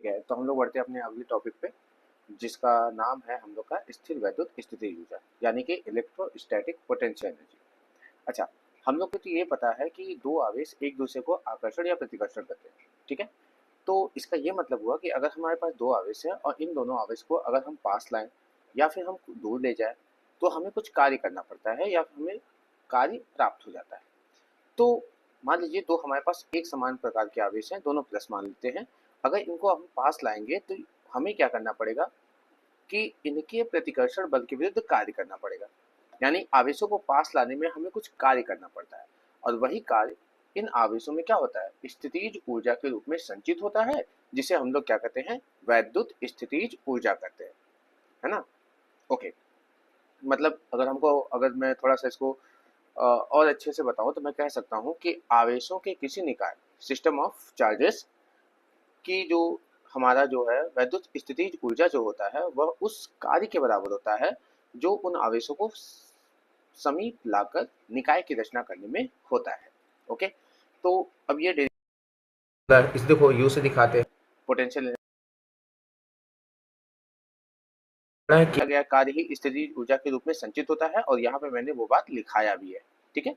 ठीक है, तो हम लोग बढ़ते हैं अपने अगले टॉपिक पे, जिसका नाम है हम लोग का स्थिर वैद्युत स्थितिज ऊर्जा, यानी कि इलेक्ट्रोस्टैटिक पोटेंशियल एनर्जी। अच्छा, हम लोग को तो ये पता है कि दो आवेश एक दूसरे को आकर्षण या प्रतिकर्षण करते हैं, ठीक है। तो इसका ये मतलब हुआ कि अगर हमारे पास दो आवेश है और इन दोनों आवेश को अगर हम पास लाएं या फिर हम दूर ले जाएं, तो हमें कुछ कार्य करना पड़ता है या फिर हमें कार्य प्राप्त हो जाता है। तो मान लीजिए दो हमारे पास एक समान प्रकार के आवेश हैं, दोनों प्लस मान लेते हैं। अगर इनको हम पास लाएंगे तो हमें क्या करना पड़ेगा कि इनके प्रतिकर्षण बल के विरुद्ध कार्य करना पड़ेगा। यानी आवेशों को पास लाने में हमें कुछ कार्य करना पड़ता है, और वही कार्य इन आवेशों में क्या होता है, स्थितिज ऊर्जा के रूप में संचित होता है, जिसे हम लोग क्या कहते हैं, वैद्युत स्थितिज ऊर्जा कहते हैं, है ना। ओके, मतलब अगर मैं थोड़ा सा इसको और अच्छे से बताऊं तो मैं कह सकता हूं कि आवेशों के किसी निकाय, सिस्टम ऑफ चार्जेस की जो हमारा जो है वैद्युत स्थितिज ऊर्जा जो होता है वह उस कार्य के बराबर होता है जो उन आवेशों को समीप लाकर निकाय की रचना करने में होता है। ओके, तो अब ये इस देखो यू से दिखाते हैं पोटेंशियल किया गया कार्य ही स्थितिज ऊर्जा के रूप में संचित होता है, और यहाँ पे मैंने वो बात लिखाया भी है। ठीक है,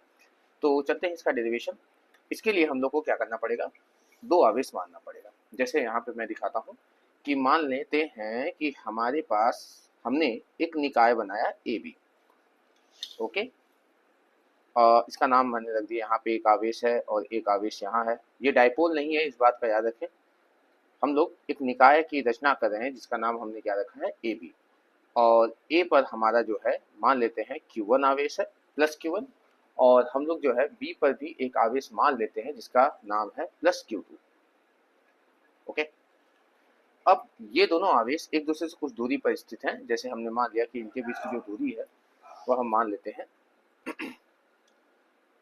तो चलते हैं इसका डेरिवेशन। इसके लिए हम लोग को क्या करना पड़ेगा, दो आवेश मानना पड़ेगा। जैसे यहाँ पे मैं दिखाता हूँ कि मान लेते हैं कि हमारे पास हमने एक निकाय बनाया ए बी। ओके, इसका नाम मैंने रख दिया, यहाँ पे एक आवेश है और एक आवेश यहाँ है। ये डाइपोल नहीं है, इस बात का याद रखें। हम लोग एक निकाय की रचना कर रहे हैं जिसका नाम हमने क्या रखा है, ए बी। और ए पर हमारा जो है मान लेते हैं Q1 आवेश है, प्लस Q1। और हम लोग जो है बी पर भी एक आवेश मान लेते हैं जिसका नाम है प्लस Q2। ओके, अब ये दोनों आवेश एक दूसरे से कुछ दूरी पर स्थित हैं। जैसे हमने मान लिया कि इनके बीच की जो दूरी है वह हम मान लेते हैं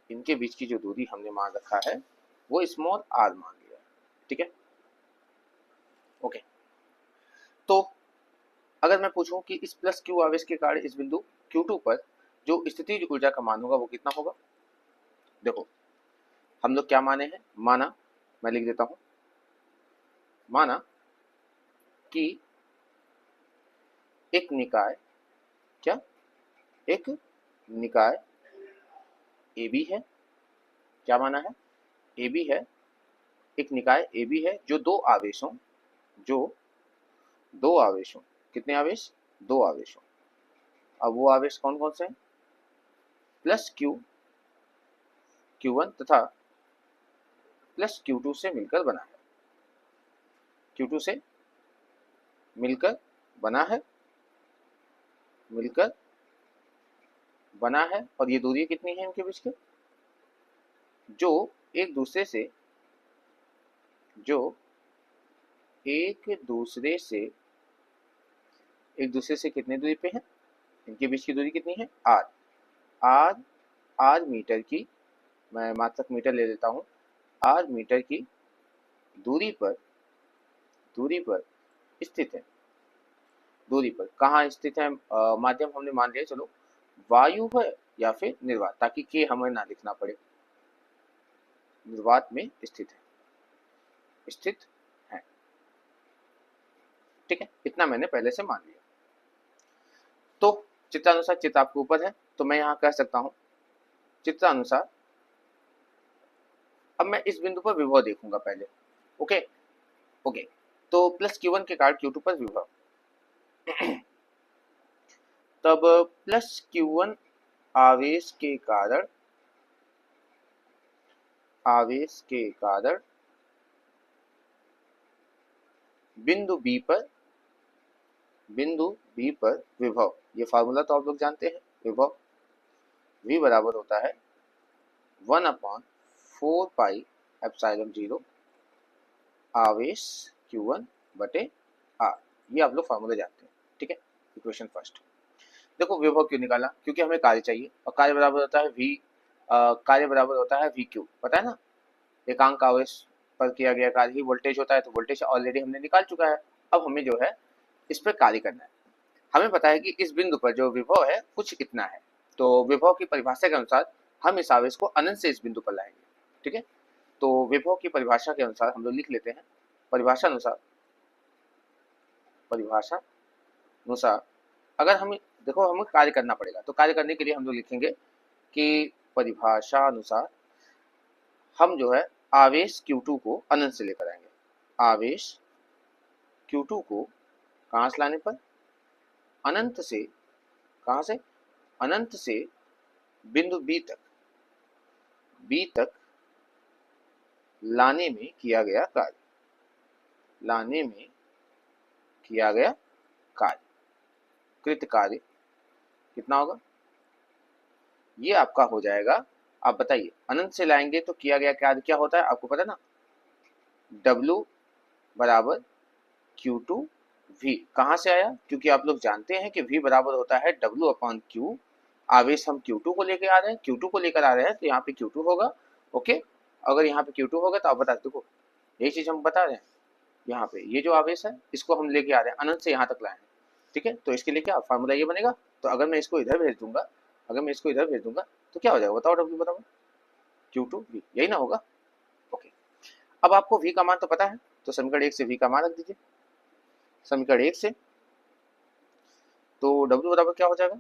इनके बीच की जो दूरी हमने मान रखा है वो स्मॉल आर मान लिया है। ठीक है, ओके। तो अगर मैं पूछूं कि इस प्लस क्यू आवेश के कारण इस बिंदु Q2 पर जो स्थितिज ऊर्जा का मान होगा वो कितना होगा। देखो हम लोग क्या माने हैं, माना, मैं लिख देता हूं, माना कि एक निकाय, क्या, एक निकाय ए बी है। क्या माना है, ए बी है, एक निकाय ए बी है जो जो दो आवेशों, कितने आवेश, दो आवेशों। अब वो आवेश कौन कौन से हैं, प्लस Q1 तथा प्लस Q2 से मिलकर बना है। Q2 से मिलकर बना है, मिलकर बना है। और ये दूरी कितनी है इनके बीच की, जो एक दूसरे से जो एक दूसरे से कितनी दूरी पे है, इनके बीच की दूरी कितनी है, आर। आर आर मीटर की, मैं मात्रक मीटर ले लेता हूँ, आर मीटर की दूरी पर स्थित है। दूरी पर कहाँ स्थित है, माध्यम हमने मान लिया, चलो वायु है या फिर निर्वात, ताकि के हमें ना लिखना पड़े। निर्वात में स्थित है। ठीक है, इतना मैंने पहले से मान लिया। तो चित्रानुसार, चित्र आपके ऊपर है तो मैं यहाँ कह सकता हूँ चित्रानुसार। अब मैं इस बिंदु पर विभव देखूंगा पहले। ओके, ओके, तो प्लस Q1 के कारण Q2 पर विभव, तब प्लस Q1 आवेश के कारण बिंदु बी पर विभव। ये फार्मूला तो आप लोग जानते हैं, विभव V बराबर होता है 1/4 पाई एप्सिलॉन 0 आवेश Q1 बटे R। ये आप लोग फार्मूला जानते हैं। ठीक है, इक्वेशन फर्स्ट। देखो विभव क्यों निकाला, क्योंकि हमें कार्य चाहिए, और कार्य बराबर होता है V क्यू, पता है ना, एकांक आवेश पर किया गया कार्य ही वोल्टेज होता है। तो वोल्टेज ऑलरेडी हमने निकाल चुका है। अब हमें जो है इस पर कार्य करना है। हमें पता है कि इस बिंदु पर जो विभव है कुछ इतना है। तो विभव की परिभाषा के अनुसार हम इस आवेश को अनंत से इस बिंदु पर लाएंगे। ठीक है, तो विभव की परिभाषा के अनुसार हम लोग लिख लेते हैं, परिभाषा अनुसार परिभाषा अनुसार अगर हमें देखो हमें कार्य करना पड़ेगा, तो कार्य करने के लिए हम लोग लिखेंगे कि परिभाषा अनुसार हम जो है आवेश Q2 को अनंत से लेकर आएंगे। आवेश Q2 को कहाँ से लाने पर, अनंत से, कहाँ से, अनंत से बिंदु B तक लाने में किया गया कार्य, लाने में किया गया कार्य, कृत कार्य कितना होगा, ये आपका हो जाएगा। आप बताइए अनंत से लाएंगे तो किया गया कार्य क्या होता है, आपको पता ना, W बराबर Q2V। कहाँ से आया, क्योंकि आप लोग जानते हैं कि V बराबर होता है W अपॉन Q। आवेश हम Q2 को लेकर आ रहे हैं, Q2 को लेकर आ रहे हैं, तो यहाँ पे Q2 होगा। ओके, अगर यहाँ पे Q2 होगा तो आप बता देखो, यही चीज हम बता रहे हैं। यहाँ पे ये जो आवेश है इसको हम लेके आ रहे हैं, अनंत से यहाँ तक लाए हैं, ठीक है। तो इसके लिए क्या फार्मूला ये बनेगा, तो अगर मैं इसको इधर भेज दूंगा, अगर मैं इसको इधर भेज दूंगा तो क्या हो जाएगा बताओ, W बराबर Q2V, यही ना होगा। ओके, अब आपको V का मान तो पता है, तो समीकरण 1 से V का मान रख दीजिए। समीकरण 1 से तो W बराबर क्या हो जाएगा,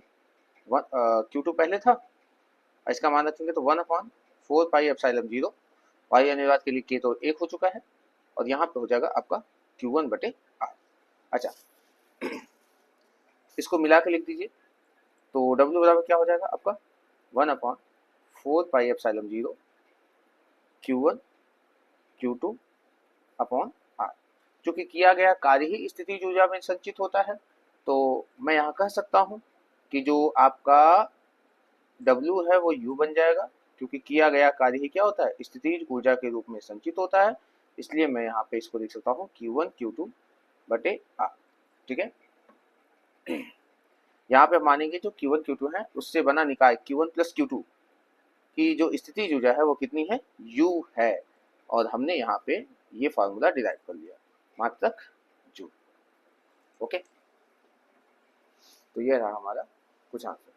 Q2 पहले था, इसका मान रखेंगे तो 1/4 पाई एप्सिलॉन 0, पाई अनुवाद के लिए K तो 1 हो चुका है, और यहाँ पे हो जाएगा आपका Q1 बटे R। अच्छा, इसको मिला के लिख दीजिए, तो W बराबर क्या हो जाएगा आपका 1/4 pi epsilon 0 Q1 Q2 upon R। चूंकि किया गया कार्य ही स्थितिज ऊर्जा में संचित होता है, तो मैं यहाँ कह सकता हूँ कि जो आपका W है वो U बन जाएगा, क्योंकि किया गया कार्य ही क्या होता है, स्थितिज ऊर्जा के रूप में संचित होता है। इसलिए मैं यहाँ पे इसको लिख सकता हूँ Q1 Q2 बटे R, ठीक है। यहाँ पे मानेंगे जो Q1 Q2 है उससे बना निकाय Q1 प्लस Q2 की जो स्थितिज ऊर्जा है वो कितनी है, U है, और हमने यहाँ पे ये फॉर्मूला डिराइव कर लिया, मात्रक जूल। ओके, तो ये रहा हमारा कुछ आंसर।